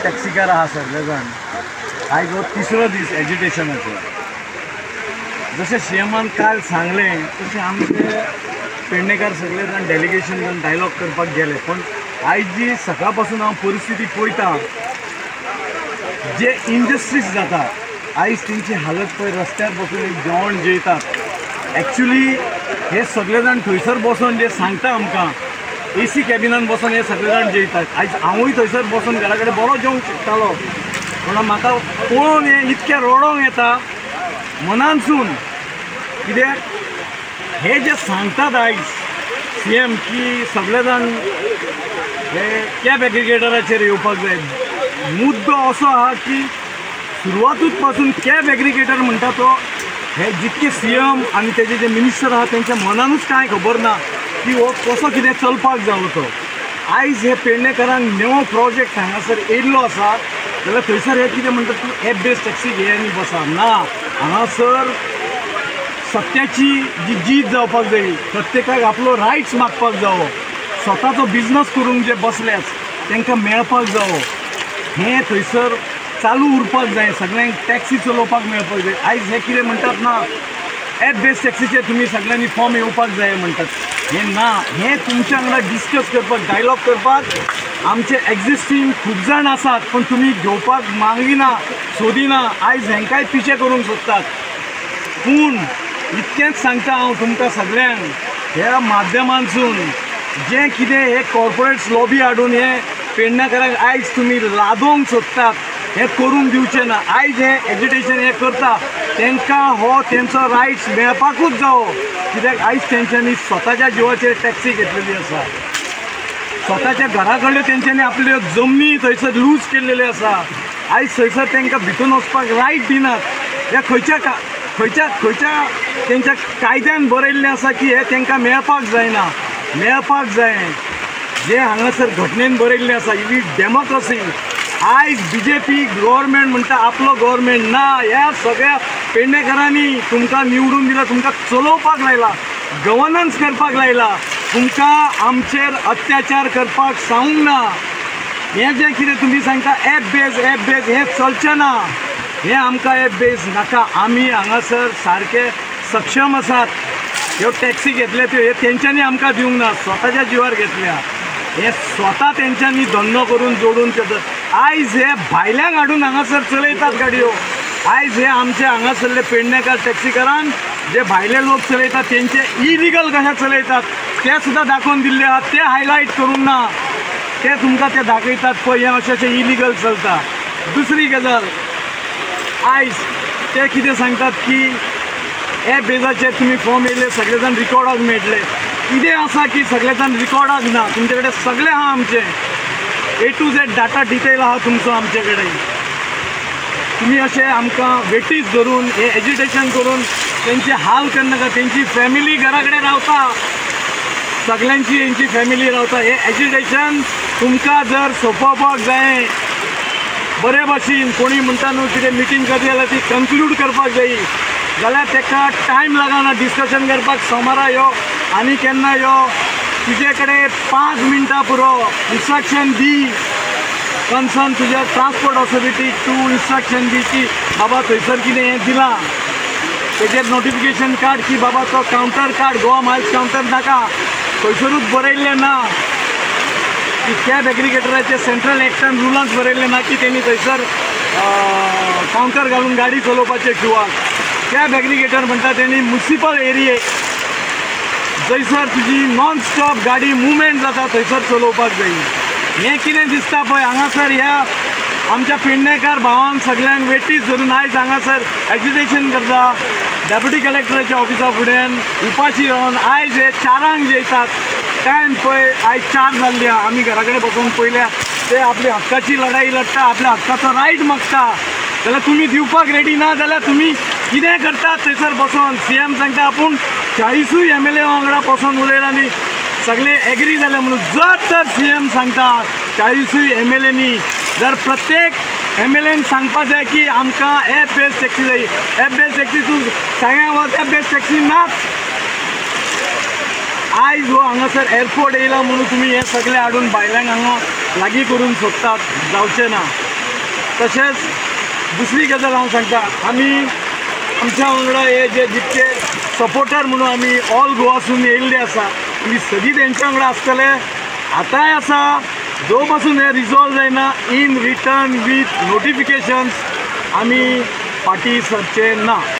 Taxi car आहा सगळे जाण आयज हो तिसरो दीस एज्युटेशनाचो. जशें सीएमान काल सांगलें तशें आमचे पेडणेकार सगळे जाण डेलिगेशन जावन डायलॉग करपाक गेले. पण आयज जी सकाळ पासून हांव परिस्थिती पळयता, जे इंडस्ट्रीज जाता आयज तेंची हालत पळय, रस्त्यार बसून एक जेवण जेयतात. एक्चुली हे सगळे जाण थंयसर बसून जे सांगता आमकां AC कॅबिनान बसून हे सगळे जाण जेयतात. आयज हांवूय थंयसर बसून घरा कडेन बरो जेवंक शकतालो, पूण म्हाका पळोवन हें इतकें रडोंक येता मनानसून. कित्याक हे जे सांगतात आयज CM की सगळे जाण हे कॅब एग्रिगेटराचेर येवपाक जाय, मुद्दो असो आहा की सुरवातूच पासून कॅब एग्रिगेटर म्हणटा तो हे जितके CM आनी तेजे जे मिनिस्टर आहा तेंच्या मनानूच कांय खबर ना की हो कसो कितें चलपाक जावो तो. आयज हे पेडणेकारांक नवो प्रोजेक्ट हांगासर येयल्लो आसा जाल्यार थंयसर हे कितें म्हणटा तूं एप बेस्ड टॅक्सी घे आनी बसा. ना, हांगासर सत्याची जी जीत जावपाक जाय, प्रत्येकाक आपलो रायट्स मागपाक जावो, स्वताचो बिजनस करूंक जे बसल्यात तांकां मेळपाक जावो, हें थंयसर चालू उरपाक जाय. सगळ्यांक टॅक्सी चलोवपाक मेळपाक जाय. आयज हे कितें म्हणटात ना एप बेस्ड टॅक्सीचे तुमी सगळ्यांनी फॉर्म येवपाक जाय म्हणटात. हें ना, हें तुमच्या वांगडा डिस्कस करपाक, डायलॉग करपाक आमचे एक्झिस्टींग खूब जाण आसात, पण तुमी घेवपाक मागिना, सोदिना. आयज हेंकाय पिशे करूंक सोदतात. पूण इतकेंच सांगता हांव तुमकां सगळ्यांक, ह्या माध्यमांतसून जें कितें हे कॉर्पोरेट्स लॉबी हाडून हे पेडणेकारांक आयज तुमी लादोवंक सोदतात हे करूंक दिवचें ना. आयज हे एज्युटेशन हे करता तांकां हो तेंचो रायट्स मेळपाकूच जावो. कित्याक आयज तेंच्यांनी स्वताच्या जिवाचेर टॅक्सी घेतलेली आसा, स्वताच्या घरा कडल्यो तेंच्यांनी आपल्यो जमनी थंयसर लूज केल्लेल्यो आसा. आयज थंयसर तांकां भितून वचपाक रायट दिनात. हे खंयच्या तेंच्या कायद्यान बरयल्लें आसा की हे तांकां मेळपाक जायना. मेळपाक जाय. जे हांगासर घटनेन बरयल्लें आसा ही डेमोक्रेसी. आयज BJP गव्हर्मेंट म्हणटा आपलो गव्हर्मेंट ना, ह्या सगळ्या पेडणेकारांनी तुमकां निवडून दिला, तुमकां चलोवपाक लायला, गव्हर्नन्स करपाक लायला, तुमकां आमचेर अत्याचार करपाक सांगूंक ना. हें जें कितें तुमी सांगता एप बेज हें चलचें ना. हें आमकां एप बेज नाका. आमी हांगासर सारके सक्षम आसात. ह्यो टॅक्सी घेतल्या त्यो हे तेंच्यांनी आमकां दिवंक ना, स्वताच्या जिवार घेतल्या. हे स्वता तेंच्यांनी धंदो करून जोडून करतात. आयज हे भायल्यांक हाडून हांगासर चलयतात गाडयो. आयज हे आमचे हांगासरले पेडणेकार टॅक्सीकारांक जे भायले लोक चलयतात तेंचे इलिगल कशें चलयतात ते सुद्दां दाखोवन दिल्ले आहात. ते हायलायट करूंक ना, ते तुमकां ते दाखयतात पळय हें अशें इलिगल चलता. दुसरी गजाल, आयज ते कितें सांगतात की हे बेजाचेर तुमी फॉर्म येयले सगळे जाण रिकॉर्डाक मेळटले. कितें आसा की सगळे जाण रिकॉर्डाक ना, तुमचे कडेन सगळें आहा. आमचे A to Z data detail आहा तुमचो आमचे कडेन. तुमी अशें आमकां वेटीस धरून हे एज्युटेशन करून तेंचे हाल करनाका. तेंची फॅमिली घरा कडेन रावता, सगळ्यांची हेंची फॅमिली रावता. हे एज्युटेशन तुमकां जर सोंपोवपाक जाय बरे भाशेन, कोणी म्हणटा न्हू कितें मिटींग करता जाल्यार ती कन्क्लूड करपाक जायी जाल्यार ताका टायम लागना डिस्कशन करपाक. सोमारा यो आनी केन्ना यो, तुजे कडेन 5 मिनटां पुरो. इन्स्ट्रक्शन दी, कन्सर्न तुज्या ट्रान्सपोर्ट ऑथॉरिटी टू इन्स्ट्रक्शन दी की बाबा थंयसर कितें हें दिलां, तेजेर नोटिफिकेशन काड की बाबा तो कावंटर काड, गोवा मायल्स कावंटर नाका. थंयसरूच बरयल्लें ना की कॅब एग्रिगेटराचे सेंट्रल एक्टान रुलांत बरयल्लें ना की तेणी थंयसर कावंटर घालून गाडी चलोवपाचें किंवा कॅब एग्रिगेटर म्हणटा तेणी म्युनिसिपल एरियेक जंयसर तुजी नॉन स्टॉप गाडी मुवमेंट जाता थंयसर चलोवपाक जाय. हें कितें दिसता पळय हांगासर ह्या आमच्या पेडणेकार भावांक सगळ्यांक वेटीस धरून आयज हांगासर एज्युटेशन करता. डेप्युटी कलेक्टराच्या ऑफिसा फुड्यान उपाशी रावन आयज हे 4 जेयतात. टायम पळय आयज 4 जाल्ली आहा. आमी घरा कडेन बसून पयल्या ते आपली हक्काची लढाई लढटा, आपल्या हक्काचो रायट मागता. जाल्यार तुमी दिवपाक रेडी ना जाल्यार तुमी कितें करतात थंयसर बसून. CM सांगता आपूण 40 MLA वांगडा बसून उलयला आनी सगळे एग्री जाले म्हणून. जर तर CM सांगता 40 MLAंनी जर प्रत्येक MLAन सांगपा जाय की आमकां एप बेस्ड टॅक्सी जाय, एप बेस्ड टॅक्सी तूं सांगा वच एप बेस्ड टॅक्सी नाच. आयज हो हांगासर एअरपोर्ट येयला म्हणून तुमी हे सगळे हाडून बायलांक हांगा लागीं करून सोदतात, जावचें ना. तशेंच दुसरी गजाल हांव सांगता, आमी आमच्या वांगडा हे जे जितके सपोर्टर म्हणून आमी ऑल गोवासून येयल्ले आसा, आमी सगळीं तेंच्या वांगडा आसतले, आतांय आसा. जो पासून हे रिजॉल्व जायना इन रिटर्न वीथ नोटिफिकेशन्स आमी फाटी सरचे ना.